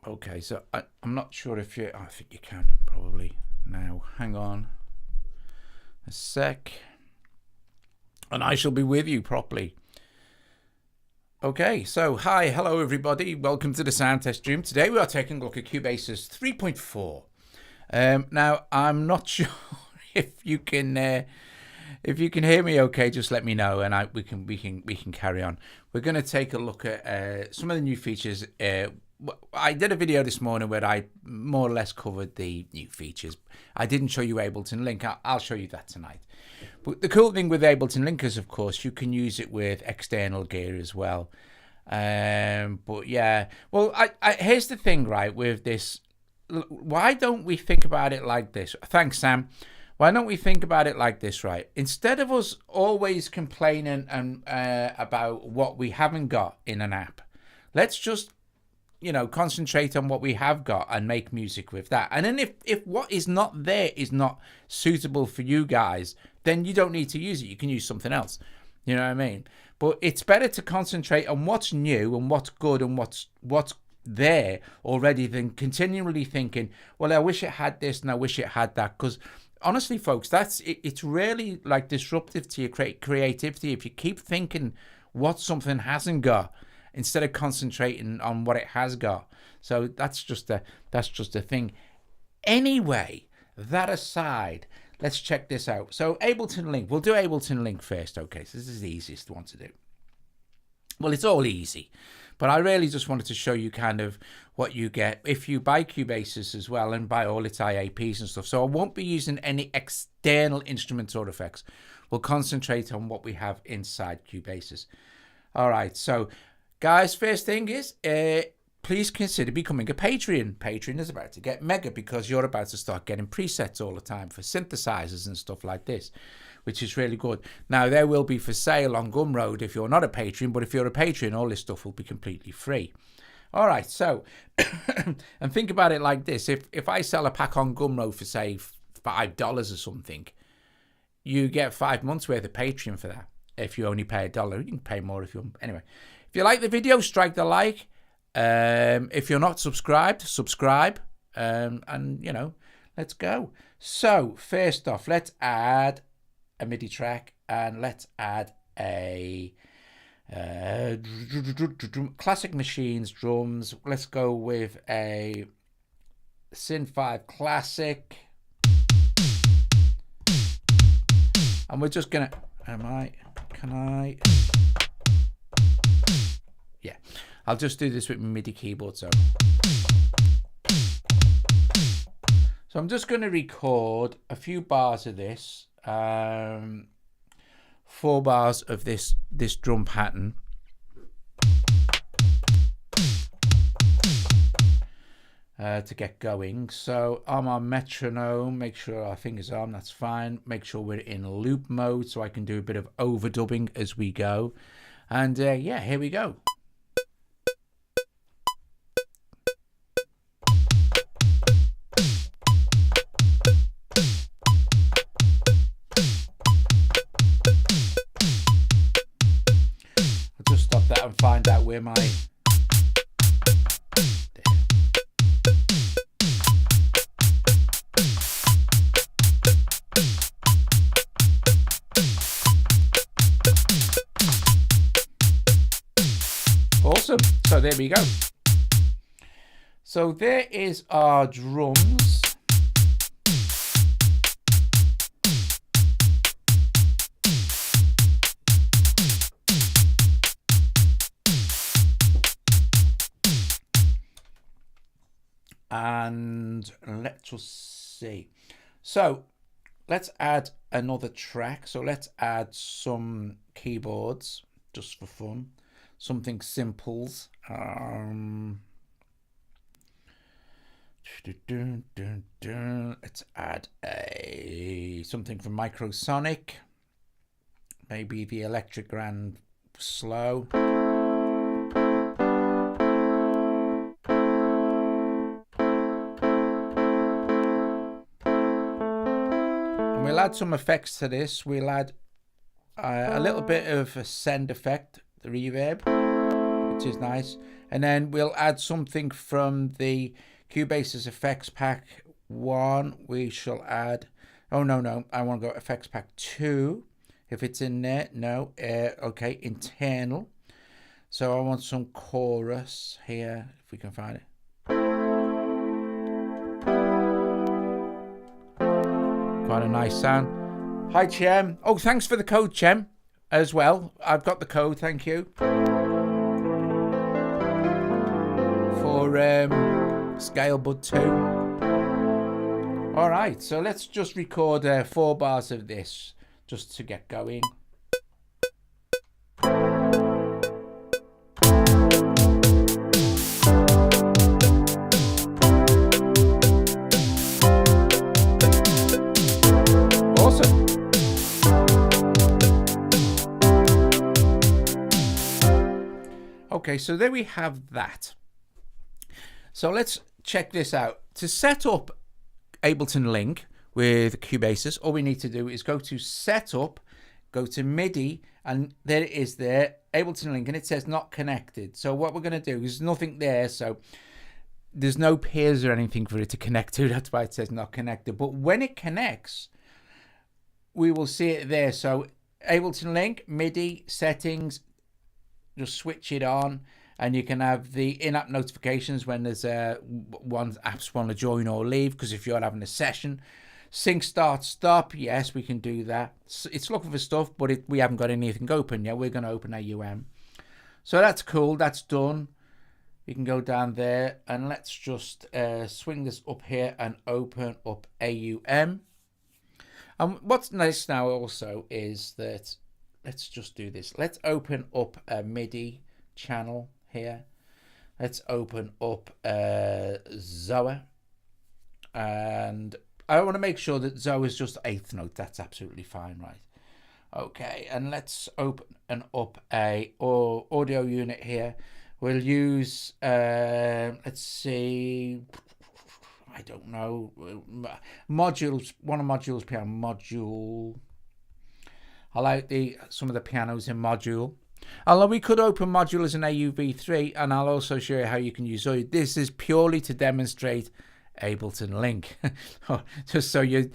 Okay, so I'm not sure if you... I think you can probably now. Hang on a sec. And I shall be with you properly. Okay, so hi, hello everybody. Welcome to the sound test room. Today we are taking a look at Cubasis 3.4. Now, I'm not sure if you can hear me okay, just let me know and we can carry on. We're going to take a look at some of the new features. I did a video this morning where I more or less covered the new features. I didn't show you Ableton Link. I'll show you that tonight. But the cool thing with Ableton Link is, of course, you can use it with external gear as well. But yeah, well, here's the thing, right, with this. Why don't we think about it like this? Thanks, Sam. Why don't we think about it like this, right? Instead of us always complaining about what we haven't got in an app, let's just, concentrate on what we have got and make music with that. And then if what is not there is not suitable for you guys, then you don't need to use it. You can use something else. You know what I mean? But it's better to concentrate on what's new and what's good and what's there already than continually thinking, well, I wish it had this and I wish it had that. Because honestly, folks, it's really like disruptive to your creativity if you keep thinking what something hasn't got instead of concentrating on what it has got. So that's just a thing. Anyway, that aside, let's check this out. So Ableton Link, we'll do Ableton Link first. Okay, so this is the easiest one to do. Well, it's all easy, but I really just wanted to show you kind of what you get if you buy Cubasis as well and buy all its IAPs and stuff. So I won't be using any external instruments or effects. We'll concentrate on what we have inside Cubasis. All right, so guys, first thing is, please consider becoming a Patreon. Patreon is about to get mega because you're about to start getting presets all the time for synthesizers and stuff like this, which is really good. Now, there will be for sale on Gumroad if you're not a Patreon, but if you're a Patreon, all this stuff will be completely free. All right, so, and think about it like this. If I sell a pack on Gumroad for, say, $5 or something, you get 5 months worth of Patreon for that. If you only pay $1, you can pay more if you... Anyway, if you like the video, strike the like. If you're not subscribed, subscribe. And, let's go. So, first off, let's add a MIDI track and let's add a Classic Machines drums. Let's go with a Syn 5 Classic. And we're just going to... Yeah, I'll just do this with my MIDI keyboard. So I'm just going to record a few bars of this, 4 bars of this drum pattern. To get going. So I'm on metronome, make sure our fingers are on, that's fine. Make sure we're in loop mode so I can do a bit of overdubbing as we go. And yeah, here we go. I'll just stop that and find out where my... Awesome. So there we go. So there is our drums. And let's just see. So let's add another track. So let's add some keyboards just for fun. Something simples. Let's add something from Microsonic. Maybe the Electric Grand Slow. And we'll add some effects to this. We'll add a little bit of a send effect, the reverb, which is nice. And then we'll add something from the Cubasis effects pack 1. We shall add, oh no, I want to go effects pack 2. If it's in there, no, okay, internal. So I want some chorus here, if we can find it. Quite a nice sound. Hi, Chem. Oh, thanks for the code, Chem, as well. I've got the code, thank you. For Scalebud 2. All right, so let's just record 4 bars of this just to get going. Awesome. Okay, so there we have that. So let's check this out. To set up Ableton Link with Cubasis, all we need to do is go to Setup, go to Midi, and there it is there, Ableton Link, and it says not connected. So what we're going to do is nothing there, so there's no peers or anything for it to connect to. That's why it says not connected. But when it connects, we will see it there. So Ableton Link, Midi, settings, just switch it on, and you can have the in-app notifications when there's one apps want to join or leave, because if you're having a session, sync start stop, yes, we can do that. It's looking for stuff, but we haven't got anything open yet. We're going to open AUM. So that's cool, that's done. You can go down there, and let's just swing this up here and open up AUM. And what's nice now also is that, let's just do this. Let's open up a MIDI channel here. Let's open up Zoa, and I want to make sure that Zoa is just 8th note. That's absolutely fine, right? Okay, and let's open up a audio unit here. We'll use let's see, I don't know, modules. One of modules piano module. I like some of the pianos in module. Although we could open module as an AUV3, and I'll also show you how you can use it. This is purely to demonstrate Ableton Link. just so you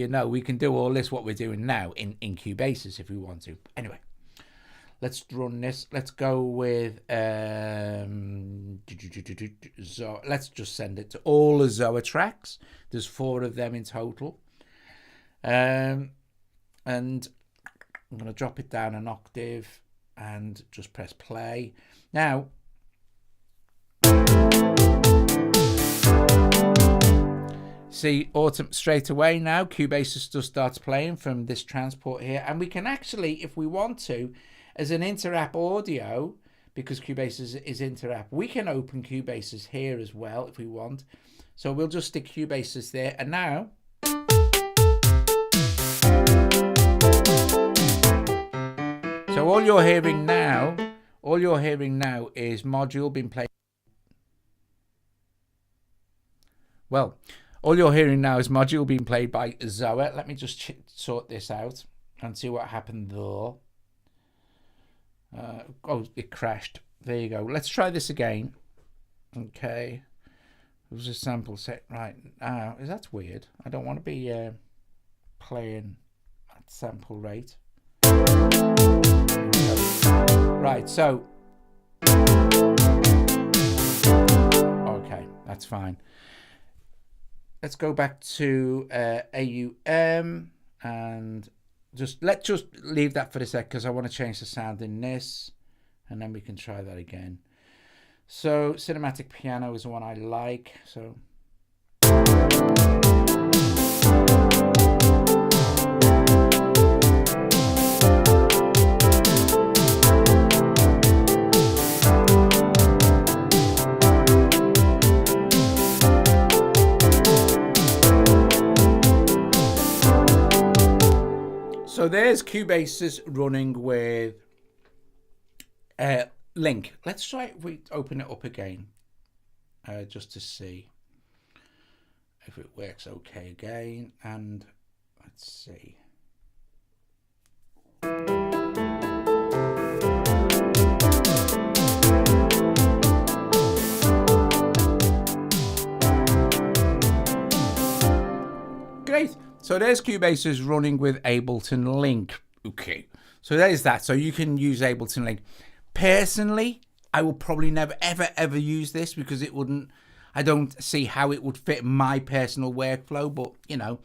know, we can do all this what we're doing now in Cubasis if we want to. Anyway, let's run this. Let's go with Zoa. Let's just send it to all the Zoa tracks. There's 4 of them in total. And I'm going to drop it down an octave and just press play. Now, see, straight away now, Cubasis just starts playing from this transport here. And we can actually, if we want to, as an inter-app audio, because Cubasis is inter-app, we can open Cubasis here as well if we want. So we'll just stick Cubasis there. And now, so all you're hearing now is module being played. Well, all you're hearing now is module being played by Zoa. Let me just sort this out and see what happened there. Oh, it crashed. There you go. Let's try this again. Okay. There's a sample set right now. That's weird. I don't want to be playing at sample rate. Right, so okay, that's fine. Let's go back to AUM and let's just leave that for a sec, because I want to change the sound in this, and then we can try that again. So cinematic piano is the one I like. So So there's Cubasis running with Link. Let's try it. We open it up again just to see if it works okay again. And let's see. So there's Cubasis running with Ableton Link. Okay, so there's that. So you can use Ableton Link. Personally, I will probably never, ever use this because it wouldn't, I don't see how it would fit my personal workflow, but you know,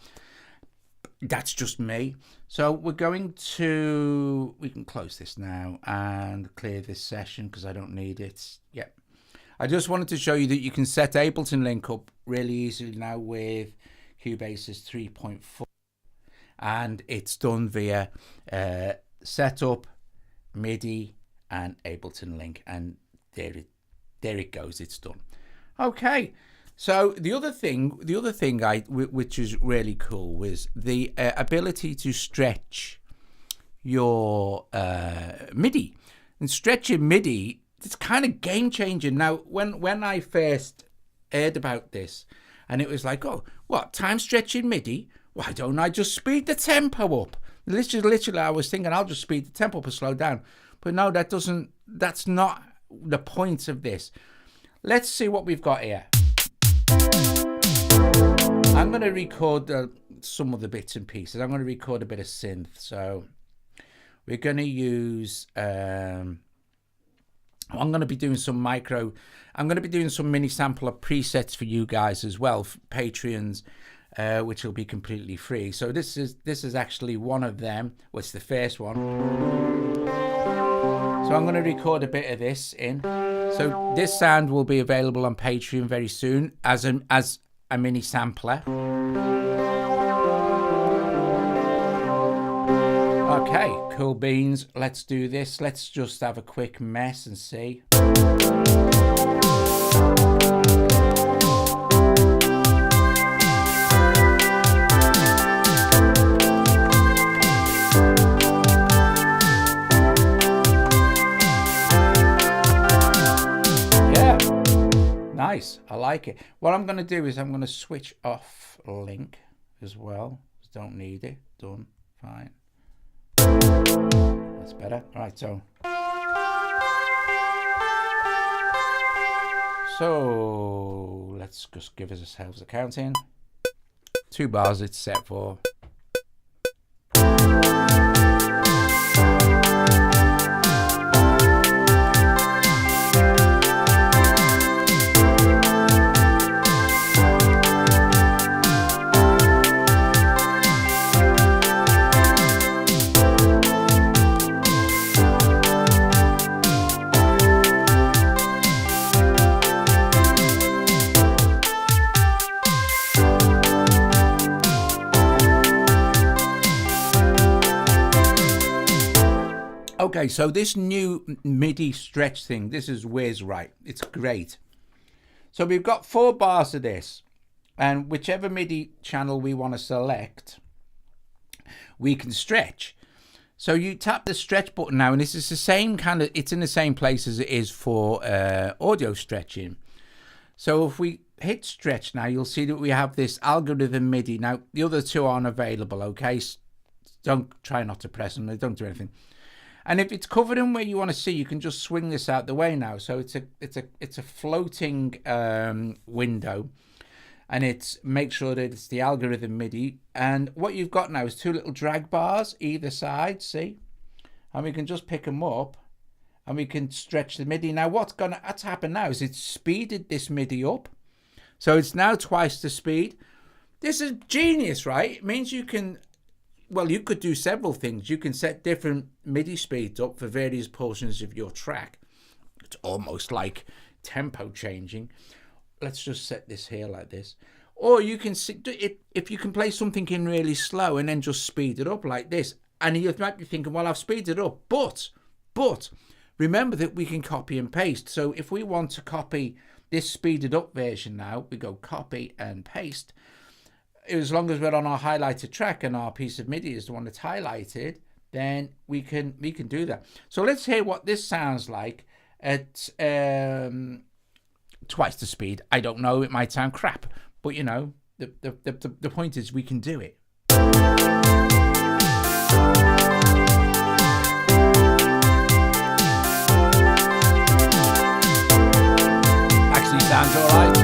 that's just me. So we're going to, we can close this now and clear this session because I don't need it. Yep. I just wanted to show you that you can set Ableton Link up really easily now with Cubasis 3.4, and it's done via setup, Midi, and Ableton Link, and there it goes. It's done. Okay. So the other thing which is really cool was the ability to stretch your MIDI. And stretching MIDI, it's kind of game changing. Now, when I first heard about this, and it was like, oh, what, time stretching MIDI? Why don't I just speed the tempo up? Literally, I was thinking I'll just speed the tempo up and slow down. But no, that's not the point of this. Let's see what we've got here. I'm going to record some of the bits and pieces. I'm going to record a bit of synth. So we're going to use, I'm going to be doing some I'm going to be doing some mini sampler presets for you guys as well, for Patreons, which will be completely free. So this is actually one of them. Well, it's the first one. So I'm going to record a bit of this in. So this sound will be available on Patreon very soon as a mini sampler. Okay, cool beans. Let's do this. Let's just have a quick mess and see. Nice, I like it. What I'm going to do is I'm going to switch off Link as well. Don't need it. Done. Fine. That's better. All right, so let's just give ourselves a count in. 2 bars it's set for. Okay, so this new MIDI stretch thing, this is whiz right. It's great. So we've got 4 bars of this, and whichever MIDI channel we want to select, we can stretch. So you tap the stretch button now, and this is the same kind of, it's in the same place as it is for audio stretching. So if we hit stretch now, you'll see that we have this algorithm MIDI. Now, the other 2 aren't available, okay? Don't try not to press them, they don't do anything. And if it's covered in where you want to see, you can just swing this out the way now. So it's a floating window, and it's make sure that it's the algorithm MIDI. And what you've got now is 2 little drag bars either side, see? And we can just pick them up, and we can stretch the MIDI. Now what's happened now is it's speeded this MIDI up, so it's now twice the speed. This is genius, right? It means you can. Well, you could do several things. You can set different MIDI speeds up for various portions of your track. It's almost like tempo changing. Let's just set this here like this. Or you can, if you can play something in really slow and then just speed it up like this. And you might be thinking, well, I've speeded it up. But remember that we can copy and paste. So if we want to copy this speeded up version now, we go copy and paste. As long as we're on our highlighted track and our piece of MIDI is the one that's highlighted, then we can do that. So let's hear what this sounds like at twice the speed. I don't know, it might sound crap, but you know, the point is we can do it. Actually sounds all right.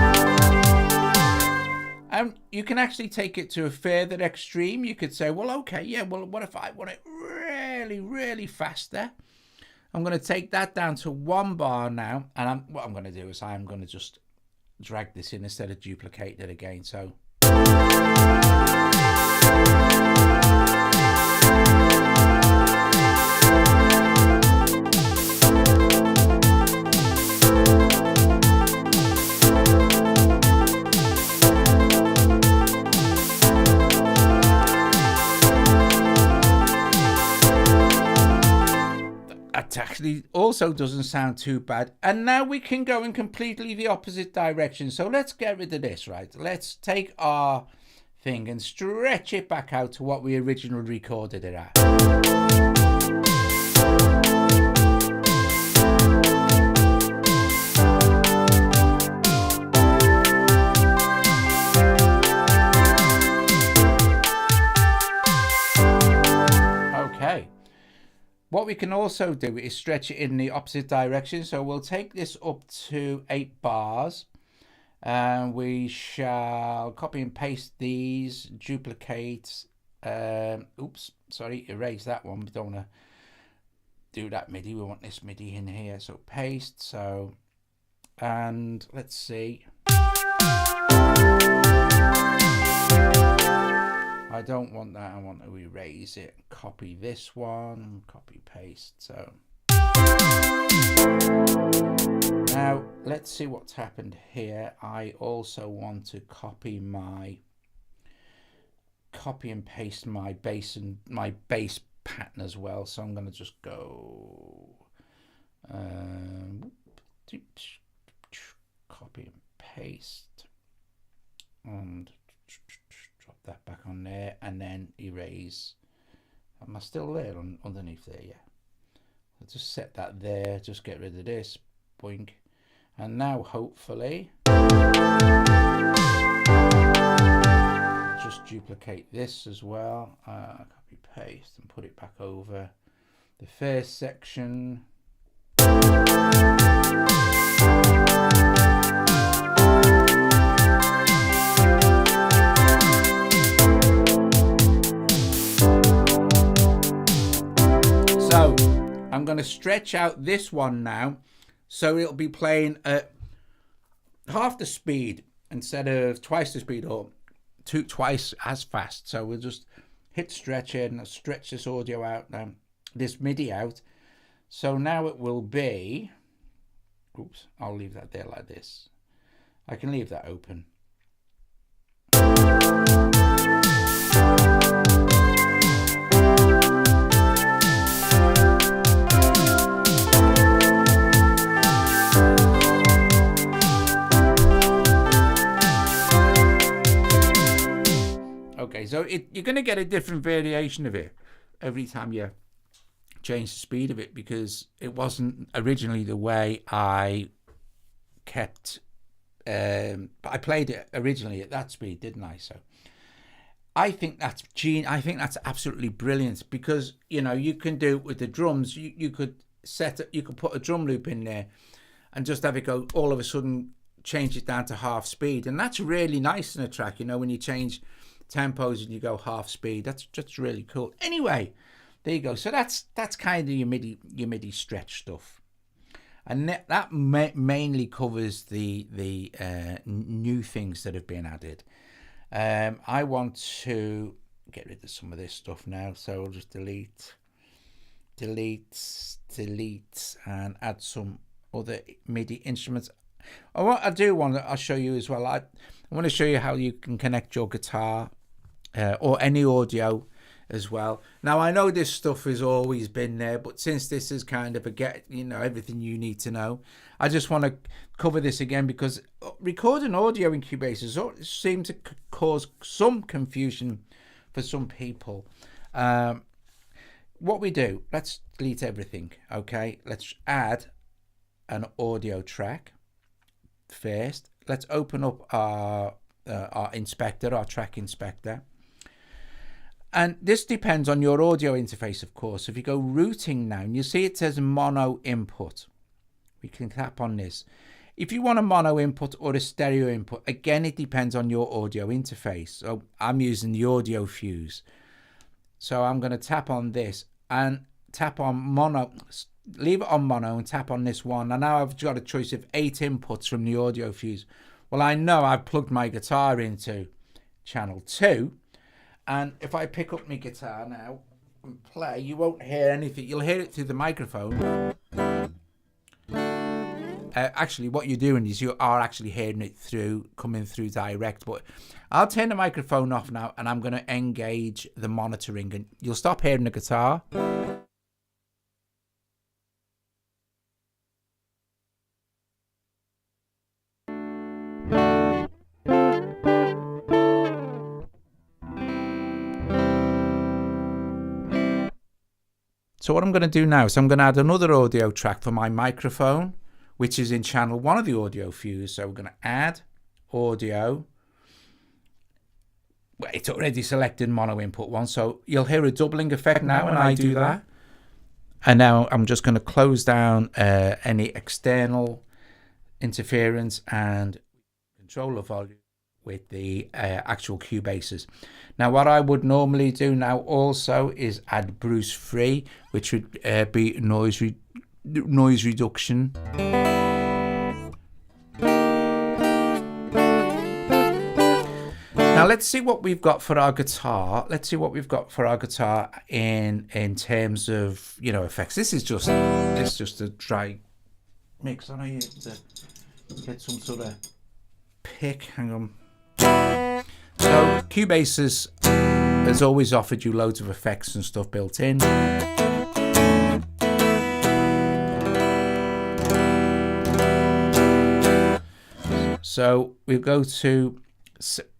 Now, you can actually take it to a further extreme. You could say, well, okay, yeah, well, what if I want it really, really faster? I'm going to take that down to 1 bar now. And what I'm going to do is I'm going to just drag this in instead of duplicate it again. So that actually also doesn't sound too bad. And now we can go in completely the opposite direction. So let's get rid of this, right? Let's take our thing and stretch it back out to what we originally recorded it at. Okay. What we can also do is stretch it in the opposite direction. So we'll take this up to 8 bars. And we shall copy and paste these, duplicate. Oops, sorry, erase that one. We don't want to do that MIDI. We want this MIDI in here. So paste. So, and let's see. I don't want that. I want to erase it. Copy this one. Copy paste. So now let's see what's happened here. I also want to copy and paste my bass and my bass pattern as well. So I'm going to just go copy and paste and drop that back on there, and then erase. Am I still there underneath there? Yeah. I'll just set that there. Just get rid of this. Boink. And now hopefully just duplicate this as well. Copy paste and put it back over the first section. So I'm going to stretch out this one now, so it'll be playing at half the speed instead of twice the speed, or twice as fast. So we'll just hit stretch in and stretch this audio out now, this MIDI out. So now it will be, oops, I'll leave that there like this. I can leave that open. Okay, so you're going to get a different variation of it every time you change the speed of it, because it wasn't originally the way I kept. I played it originally at that speed, didn't I? So I think that's I think that's absolutely brilliant, because you can do it with the drums. You could put a drum loop in there and just have it go all of a sudden, change it down to half speed, and that's really nice in a track. When you change tempos and you go half speed, that's really cool. Anyway, there you go. So that's kind of your MIDI stretch stuff, and that mainly covers the new things that have been added. I want to get rid of some of this stuff now, so I'll just delete, and add some other MIDI instruments. I'll show you as well. I want to show you how you can connect your guitar or any audio as well. Now, I know this stuff has always been there, but since this is kind of everything you need to know, I just want to cover this again, because recording audio in Cubasis seems to cause some confusion for some people. What we do, let's delete everything. Okay, let's add an audio track first. Let's open up our inspector, our track inspector. And this depends on your audio interface, of course. If you go routing now, and you see it says mono input, we can tap on this. If you want a mono input or a stereo input, again, it depends on your audio interface. So I'm using the audio fuse. So I'm going to tap on this and tap on mono, leave it on mono and tap on this one. And now I've got a choice of 8 inputs from the audio fuse. Well, I know I've plugged my guitar into channel 2. And if I pick up my guitar now and play, you won't hear anything. You'll hear it through the microphone. Actually, what you're doing is you are actually hearing it coming through direct. But I'll turn the microphone off now and I'm going to engage the monitoring and you'll stop hearing the guitar. So what I'm going to do now is I'm going to add another audio track for my microphone, which is in channel 1 of the audio fuse. So we're going to add audio. Well, it's already selected mono input 1, so you'll hear a doubling effect now when I do that. And now I'm just going to close down any external interference and control the volume with the actual Cubasis. Now what I would normally do now also is add Bruce Free, which would be noise reduction. Now let's see what we've got for our guitar. Let's see what we've got for our guitar in terms of, you know, effects. This is just a dry mix. I know you have to get some sort of pick. Hang on. So Cubasis has always offered you loads of effects and stuff built in. So we go to,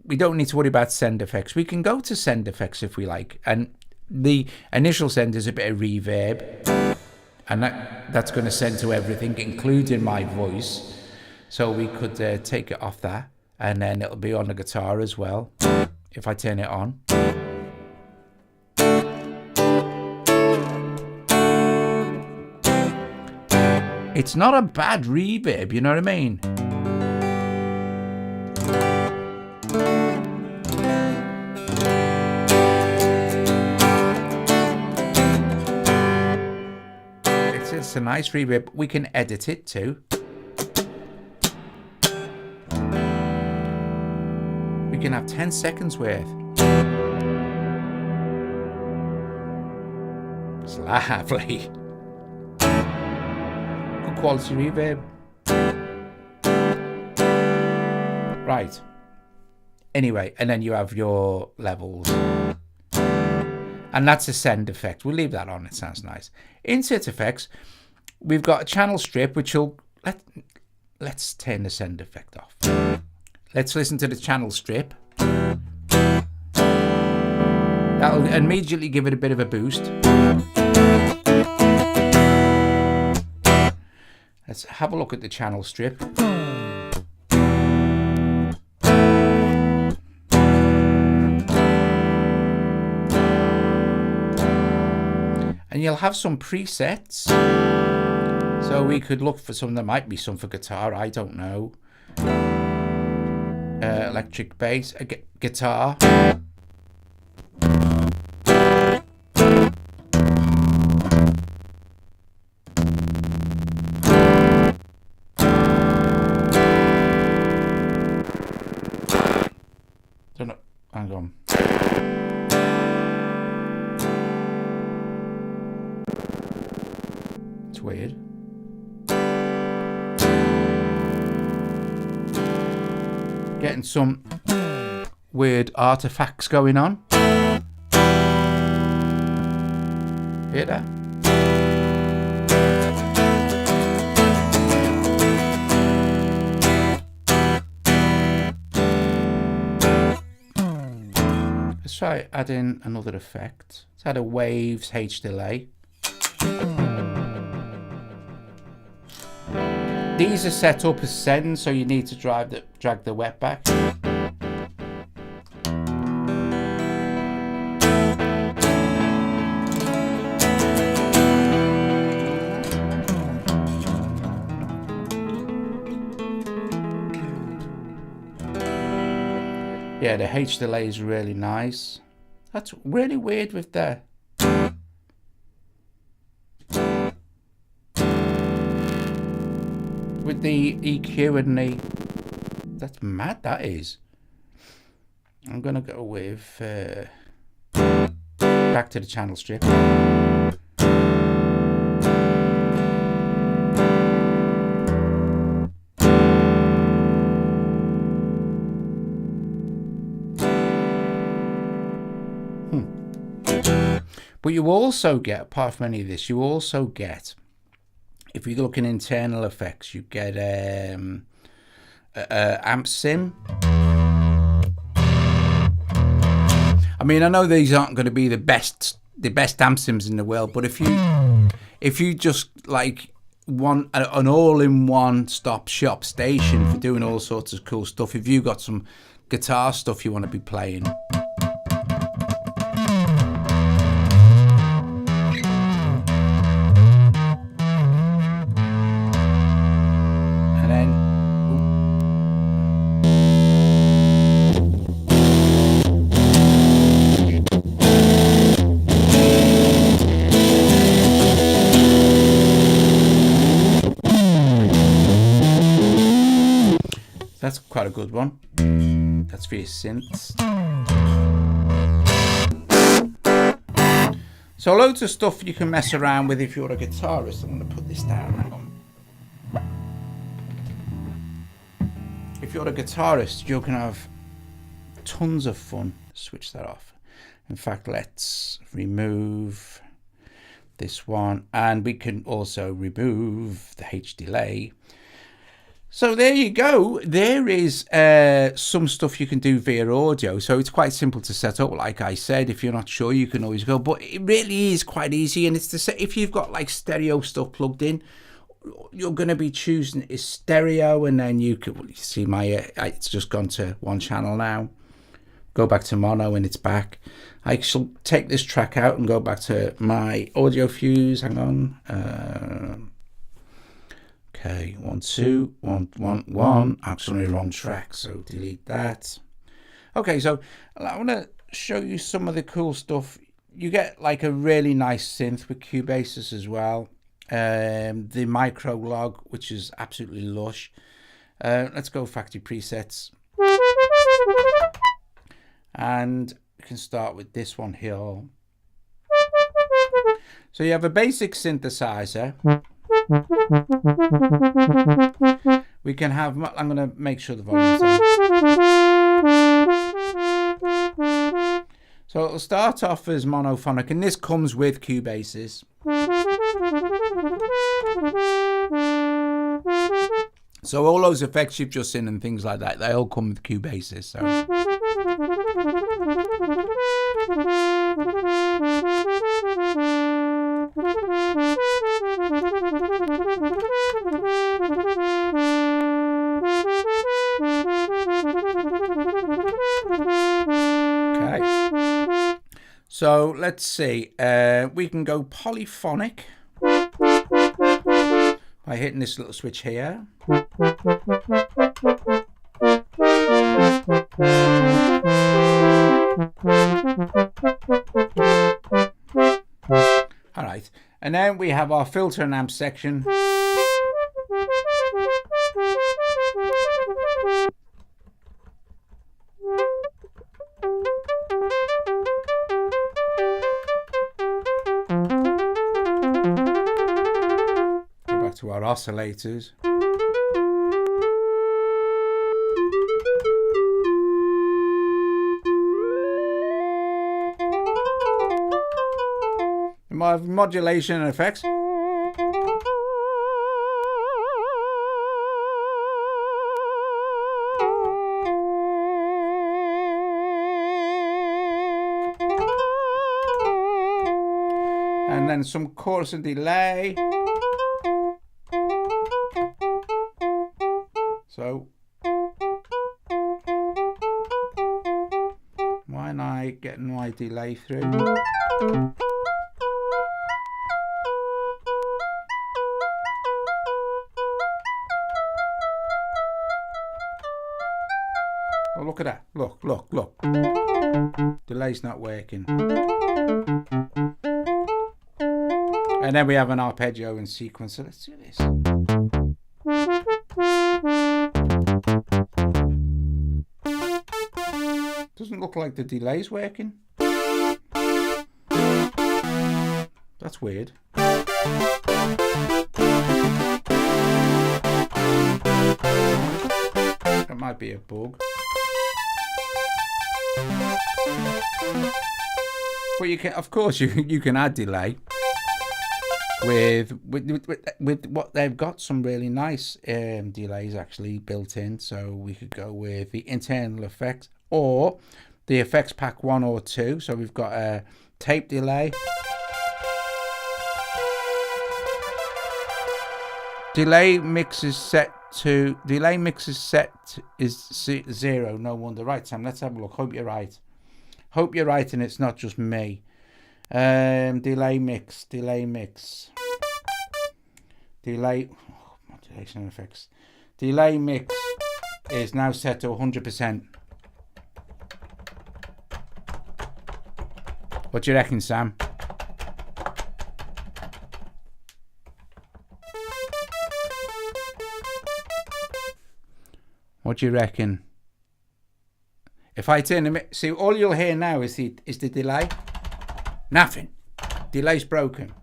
we don't need to worry about send effects. We can go to send effects if we like. And the initial send is a bit of reverb. And that's going to send to everything, including my voice. So we could take it off that. And then it'll be on the guitar as well, if I turn it on. It's not a bad reverb, you know what I mean? It's a nice reverb. We can edit it too. We can have 10 seconds worth. It's lovely. Good quality reverb. Right. Anyway, and then you have your levels. And that's a send effect. We'll leave that on. It sounds nice. Insert effects. We've got a channel strip, which will... Let's turn the send effect off. Let's listen to the channel strip. That'll immediately give it a bit of a boost. Let's have a look at the channel strip. And you'll have some presets. So we could look for some, there might be some for guitar, I don't know. Electric bass, guitar. Don't know. Hang on. It's weird. Getting some weird artifacts going on. Hear that? Let's try adding another effect. Let's add a waves H delay. These are set up as send, so you need to drag the wet back. Yeah, the H delay is really nice. That's really weird with the EQ and the, that's mad, that is. I'm gonna go with back to the channel strip. But you also get, apart from any of this, you also get, if you look in internal effects, you get amp sim. I mean, I know these aren't going to be the best amp sims in the world, but if you just like want an all-in-one stop shop station for doing all sorts of cool stuff, if you got some guitar stuff you want to be playing, that's quite a good one. That's for your synths. So loads of stuff you can mess around with if you're a guitarist. I'm going to put this down. Hang on. If you're a guitarist, you can have tons of fun. Switch that off. In fact, let's remove this one, and we can also remove the H delay. So there you go. There is some stuff you can do via audio. So it's quite simple to set up. Like I said, if you're not sure, you can always go. But it really is quite easy. And it's to say, if you've got like stereo stuff plugged in, you're going to be choosing is stereo, and then you can, well, you see my it's just gone to one channel now. Go back to mono and it's back. I shall take this track out and go back to my audio fuse. Hang on. Okay, 1 2 1 1 1. Actually, wrong track, so delete that. Okay, so I want to show you some of the cool stuff. You get like a really nice synth with Cubasis as well. The micro log, which is absolutely lush. Let's go factory presets, and we can start with this one here. So you have a basic synthesizer. We can have, I'm going to make sure the volume's on. So it'll start off as monophonic, and this comes with Cubasis. So all those effects you've just seen and things like that, they all come with Cubasis. So. Okay. So let's see. We can go polyphonic by hitting this little switch here. All right, and then we have our filter and amp section. Go back to our oscillators. Modulation and effects. And then some chorus and delay. So why am I getting my delay through? Oh, look at that. Look, look, look. Delay's not working. And then we have an arpeggio and sequence. So let's do this. Doesn't look like the delay's working. That's weird. That might be a bug. But you can, of course, you can add delay with what they've got. Some really nice delays actually built in. So we could go with the internal effects or the effects pack 1 or 2. So we've got a tape delay. Delay mix is set is 0. No wonder. Right, Sam, let's have a look. Hope you're right. Hope you're right and it's not just me. Delay mix. Modulation effects. Delay mix is now set to 100%. What do you reckon, Sam? What do you reckon? If I turn the mix, see, all you'll hear now is the delay. Nothing. Delay's broken.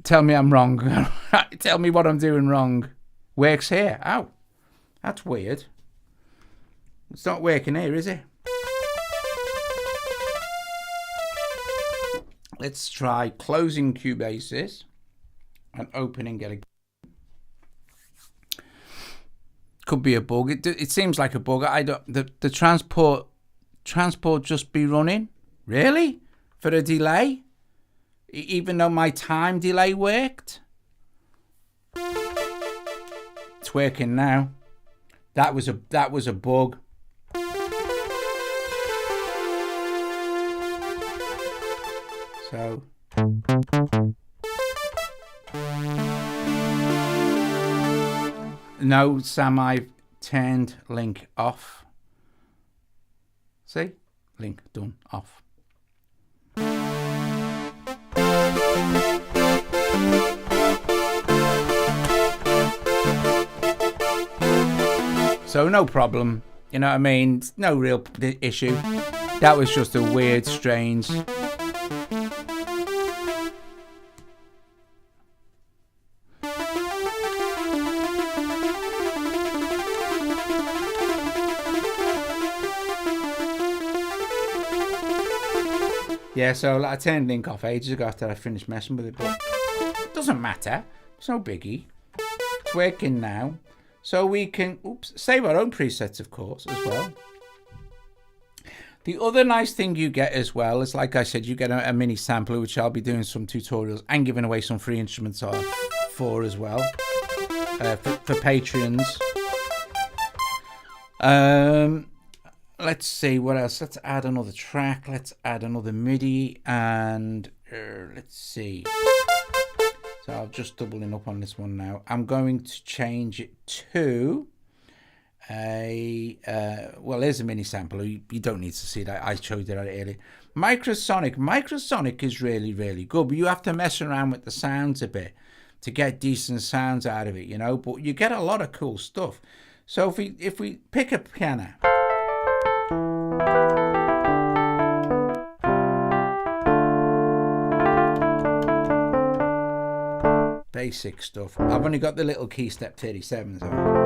Tell me I'm wrong. Tell me what I'm doing wrong. Works here. Oh, that's weird. It's not working here, is it? Let's try closing Cubasis and opening it again. Could be a bug. It seems like a bug. I don't. The transport just be running. Really? For a delay? Even though my time delay worked? It's working now. That was a bug. So no, Sam, I've turned link off. See? Link done off. So no problem. You know what I mean? No real issue. That was just a weird, strange. Yeah, so I turned link off ages ago after I finished messing with it, but it doesn't matter. It's no biggie. It's working now. So we can save our own presets, of course, as well. The other nice thing you get as well is, like I said, you get a mini sampler, which I'll be doing some tutorials and giving away some free instruments for as well, for Patreons. Let's see what else. Let's add another track. Let's add another MIDI, and let's see. So I'm just doubling up on this one now. I'm going to change it to well, there's a mini sampler. You don't need to see that. I showed it earlier. Microsonic. Microsonic is really, really good, but you have to mess around with the sounds a bit to get decent sounds out of it, you know. But you get a lot of cool stuff. So if we pick a piano. Basic stuff. I've only got the little key step 37s on.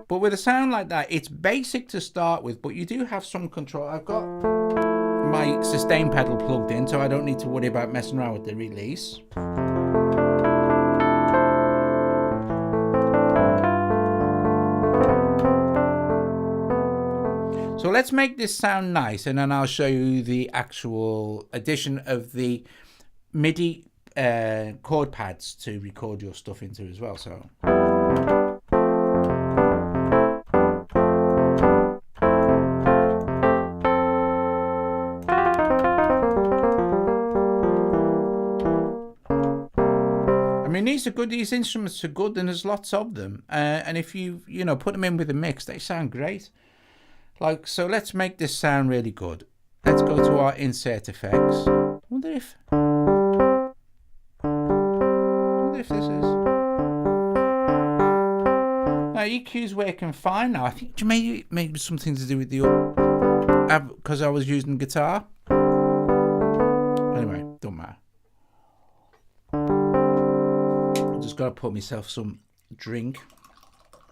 But with a sound like that, it's basic to start with, but you do have some control. I've got my sustain pedal plugged in, so I don't need to worry about messing around with the release. So let's make this sound nice, and then I'll show you the actual addition of the MIDI chord pads to record your stuff into as well. So these are good. These instruments are good, and there's lots of them. And if you put them in with a mix, they sound great. Like, so let's make this sound really good. Let's go to our insert effects. Wonder if this is. Now EQ's working fine now. I think maybe something to do with the because I was using guitar. Anyway, don't matter. I just gotta put myself some drink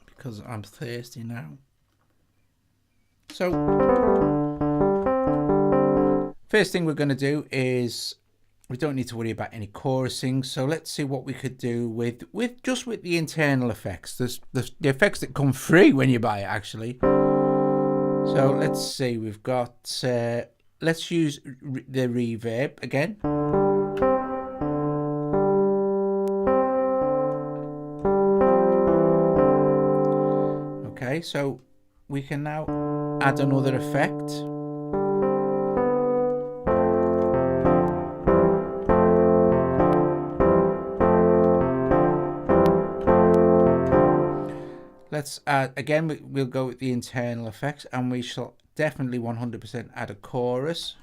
because I'm thirsty now. So first thing we're going to do is we don't need to worry about any chorusing. So let's see what we could do with the internal effects. There's the effects that come free when you buy it actually. So let's see. We've got let's use the reverb again. Okay, so we can now add another effect. Let's add, again, we'll go with the internal effects, and we shall definitely 100% add a chorus.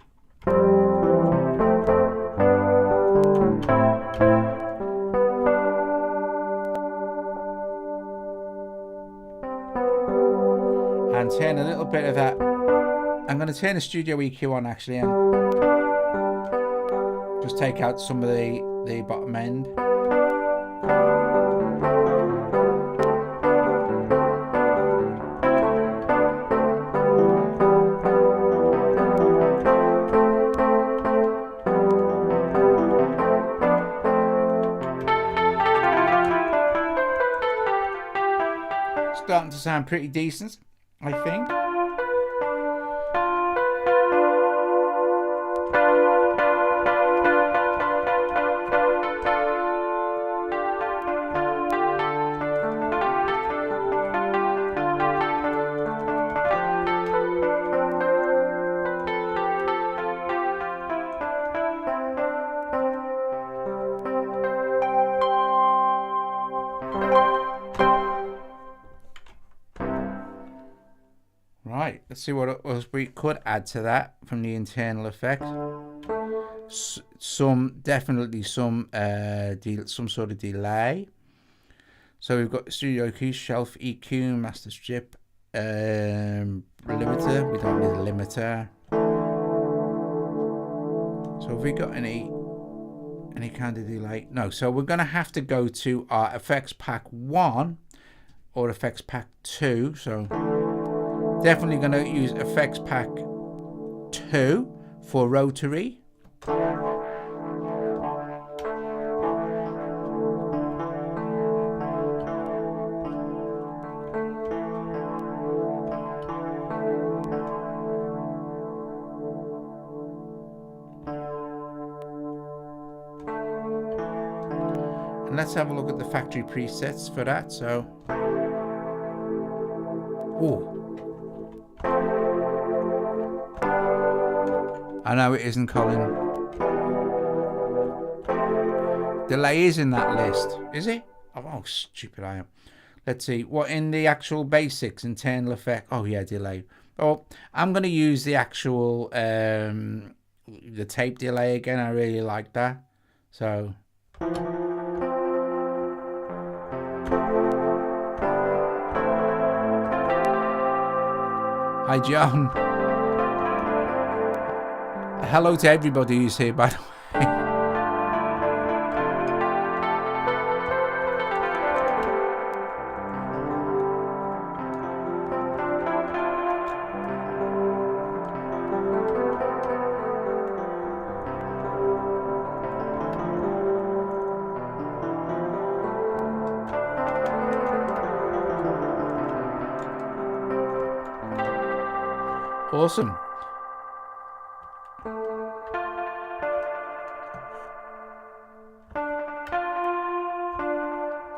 And turn a little bit of that. I'm going to turn the studio EQ on actually, and just take out some of the bottom end. Starting to sound pretty decent, I think. Right, let's see what else we could add to that from the internal effects. Definitely some sort of delay. So we've got studio EQ, shelf EQ, master strip, limiter. We don't need a limiter. So have we got any kind of delay? No. So we're going to have to go to our effects pack 1 or effects pack 2. So definitely going to use effects pack 2 for rotary. And let's have a look at the factory presets for that. So, oh. I know it isn't, Colin. Delay is in that list, is it? Oh, stupid I am. Let's see. What in the actual basics, internal effect? Oh, yeah, delay. Oh, I'm going to use the actual, the tape delay again. I really like that. So. Hi, John. Hello to everybody who's here, by the way. Awesome.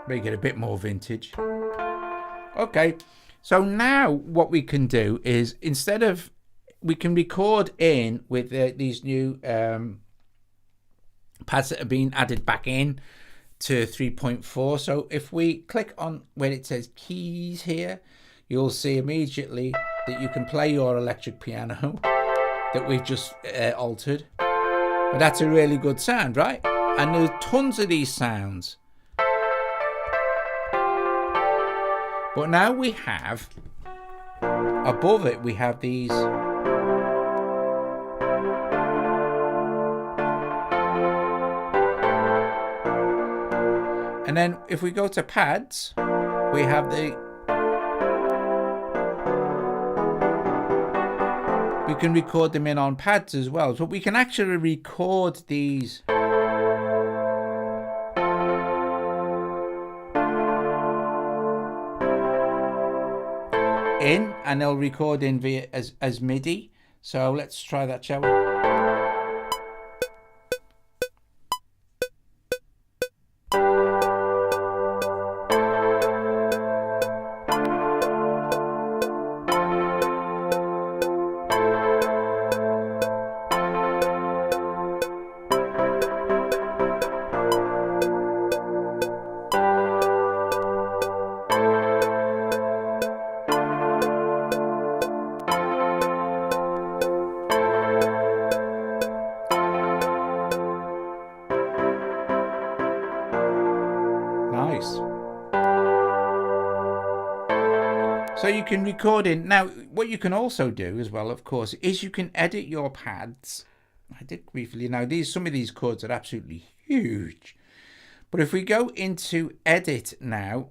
Make it a bit more vintage. Okay, so now what we can do is, instead of, we can record in with these new pads that are being added back in, to 3.4. So if we click on where it says keys here, you'll see immediately that you can play your electric piano that we've just altered. But that's a really good sound, right? And there's tons of these sounds. But now we have, above it, we have these. And then if we go to pads, we have we can record them in on pads as well. So we can actually record these in, and they'll record in via as MIDI. So let's try that, shall we? So you can record in. Now, what you can also do as well, of course, is you can edit your pads. I did briefly. Now, some of these chords are absolutely huge. But if we go into edit now,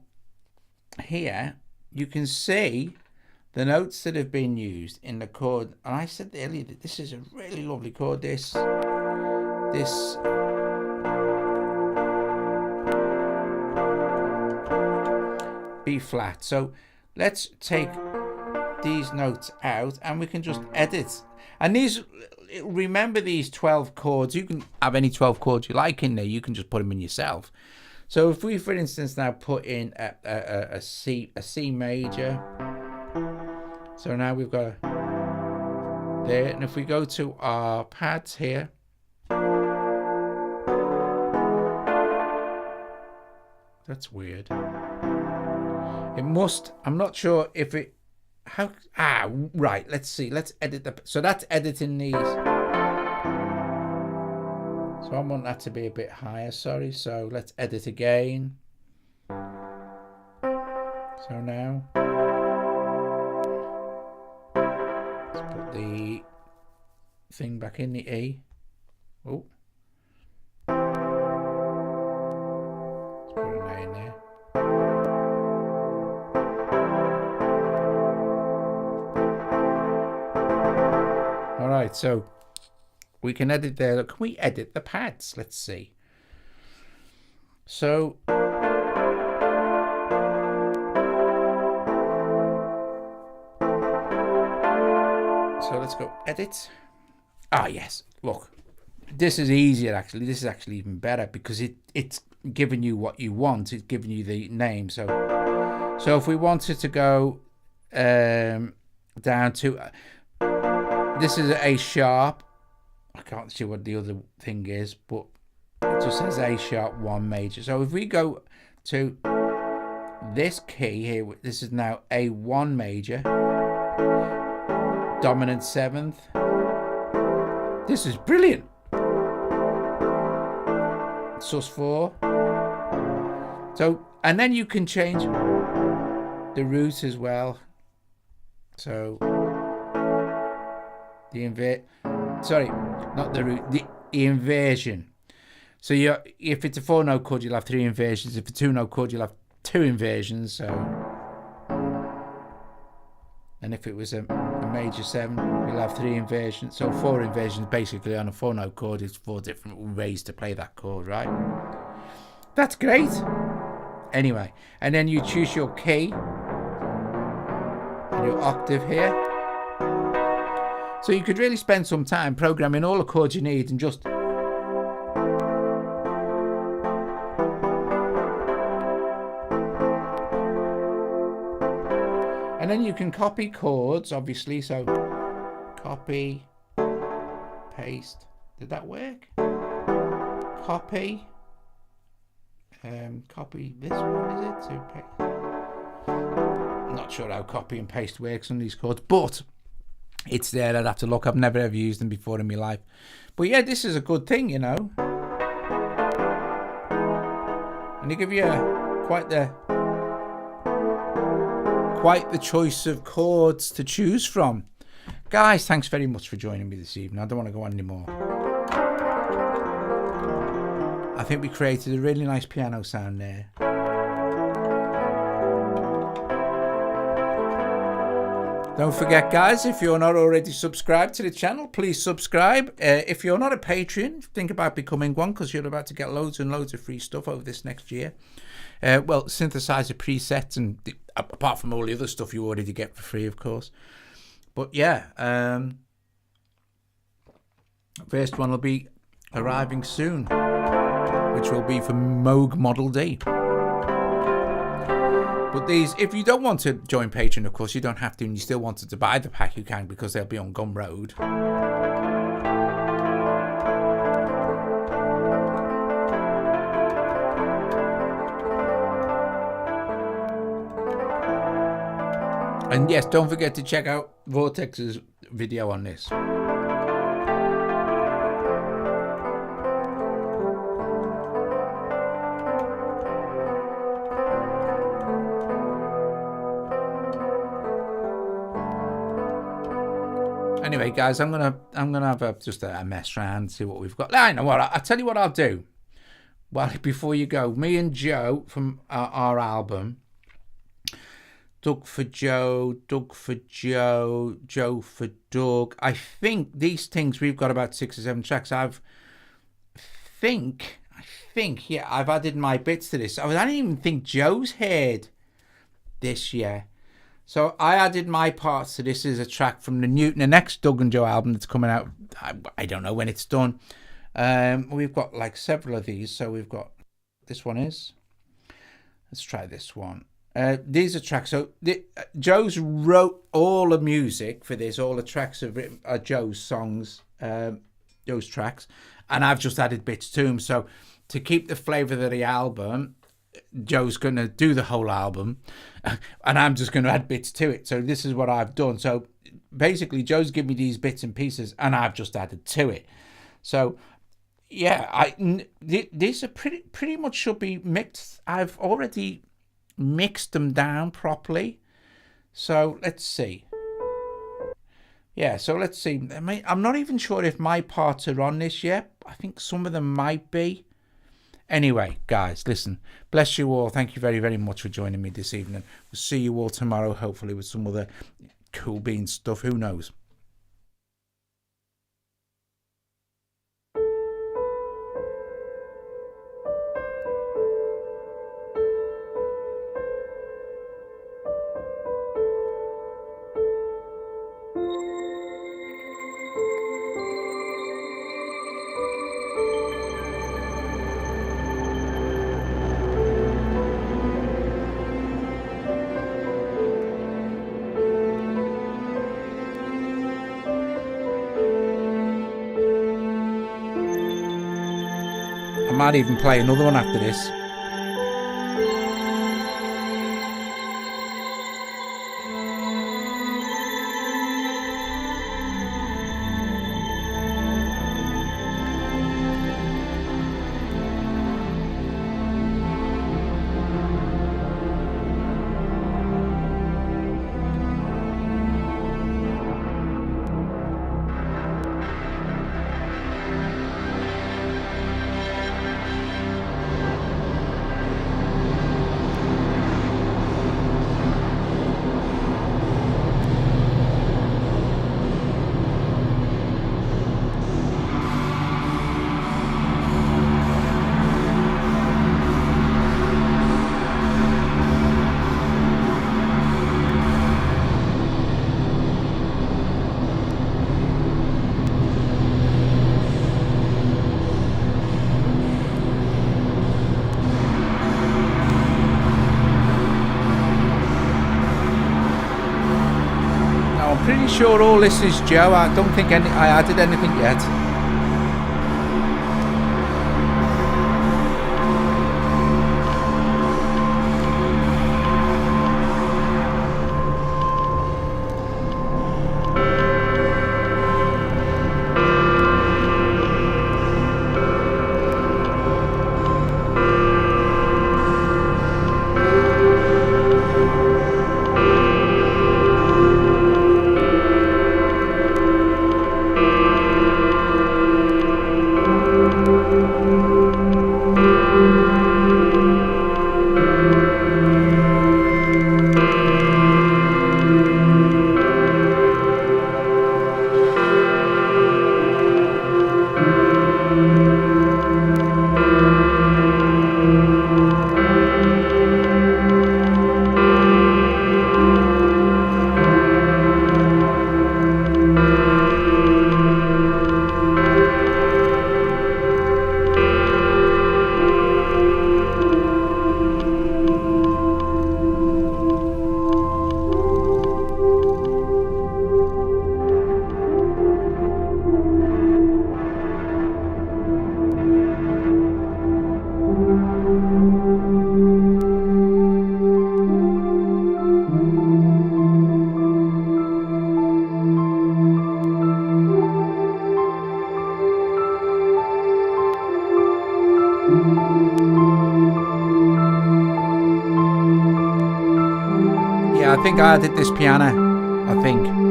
here, you can see the notes that have been used in the chord. And I said earlier that this is a really lovely chord. This B flat. So let's take these notes out and we can just edit. And these, remember these 12 chords, you can have any 12 chords you like in there, you can just put them in yourself. So if we, for instance, now put in a C major, so now we've got there, and if we go to our pads here, that's weird. It must, I'm not sure if it, right, let's see, let's edit so that's editing these. So I want that to be a bit higher, sorry, so let's edit again. So now, let's put the thing back in the E. Oh. Let's put an A in there. All right, so we can edit there. Look, can we edit the pads? Let's see. So let's go edit. Yes, look, this is easier actually. This is actually even better because it's giving you what you want. It's giving you the name. So if we wanted to go down to this is A sharp. I can't see what the other thing is, but it just says A sharp 1 major. So if we go to this key here, this is now A1 major, dominant 7th. This is brilliant. sus4. So, and then you can change the root as well. So the inversion. So if it's a 4-note chord, you'll have 3 inversions. If it's a 2-note chord, you'll have 2 inversions. So, and if it was a major 7, you'll have 3 inversions. So 4 inversions basically on a 4-note chord is 4 different ways to play that chord, right? That's great. Anyway, and then you choose your key and your octave here. So you could really spend some time programming all the chords you need and just and then you can copy chords, obviously. So copy, paste. Did that work? Copy, Copy this one, is it? To paste. I'm not sure how copy and paste works on these chords, but it's there. I'd have to look. I've never ever used them before in my life. But yeah, this is a good thing, you know. And they give you quite the choice of chords to choose from. Guys, thanks very much for joining me this evening. I don't want to go on anymore. I think we created a really nice piano sound there. Don't forget, guys, if you're not already subscribed to the channel, please subscribe. If you're not a patron, think about becoming one, because you're about to get loads and loads of free stuff over this next year. Well, synthesizer presets, and apart from all the other stuff you already get for free, of course. But yeah, first one will be arriving soon, which will be for Moog Model D. But these, if you don't want to join Patreon, of course, you don't have to, and you still wanted to buy the pack, you can, because they'll be on Gumroad. And yes, don't forget to check out Vortex's video on this. Anyway, guys, I'm gonna have just a mess around, see what we've got. I know what. I'll tell you what I'll do. Well, before you go, me and Joe from our album, Doug for Joe, Doug for Joe, Joe for Doug. I think these things, we've got about 6 or 7 tracks. I think, yeah, I've added my bits to this. I didn't even think Joe's heard this yet. So I added my parts to this. Is a track from the next Doug and Joe album that's coming out. I don't know when it's done. We've got like several of these. So we've got, this one is. Let's try this one. These are tracks. So Joe's wrote all the music for this. All the tracks are Joe's songs, Joe's tracks. And I've just added bits to them. So to keep the flavour of the album, Joe's going to do the whole album, and I'm just going to add bits to it. So this is what I've done. So basically, Joe's given me these bits and pieces, and I've just added to it. So yeah, these are pretty much should be mixed. I've already mixed them down properly. So let's see. Yeah, so let's see. I'm not even sure if my parts are on this yet. I think some of them might be. Anyway, guys, listen, bless you all. Thank you very, very much for joining me this evening. We'll see you all tomorrow, hopefully, with some other cool beans stuff. Who knows? I might even play another one after this. Pretty sure all this is Joe. I don't think I added anything yet. Yeah, I think I did this piano. I think.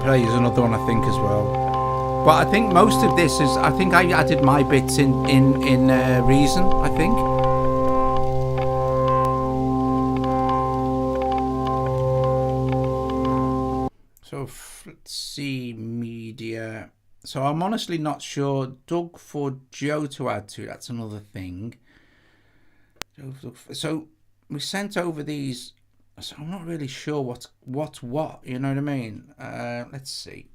Play is another one I think as well, but I think most of this is, I think I added my bits in Reason, I think. So let's see, media. So I'm honestly not sure. Doug for Joe to add to, that's another thing. So we sent over these. So I'm not really sure what's what, you know what I mean? Let's see.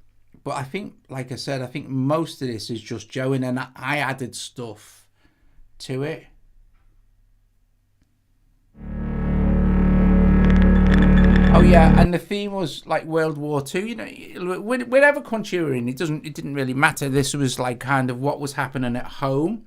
But I think, like I said, I think most of this is just Joe, and then I added stuff to it. Oh yeah, and the theme was like World War II. You know, whatever country you're in, it didn't really matter. This was like kind of what was happening at home,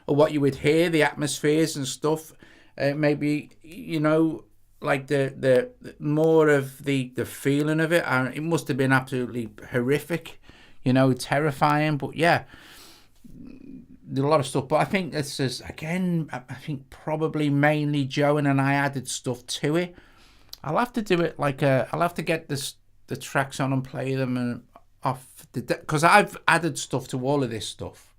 or what you would hear, the atmospheres and stuff. Maybe, you know, like the more of the feeling of it, and it must have been absolutely horrific, you know, terrifying. But yeah, a lot of stuff. But I think this is, again, I think probably mainly Joe, and then I added stuff to it. I'll have to do it like I'll have to get the tracks on and play them and off because I've added stuff to all of this stuff.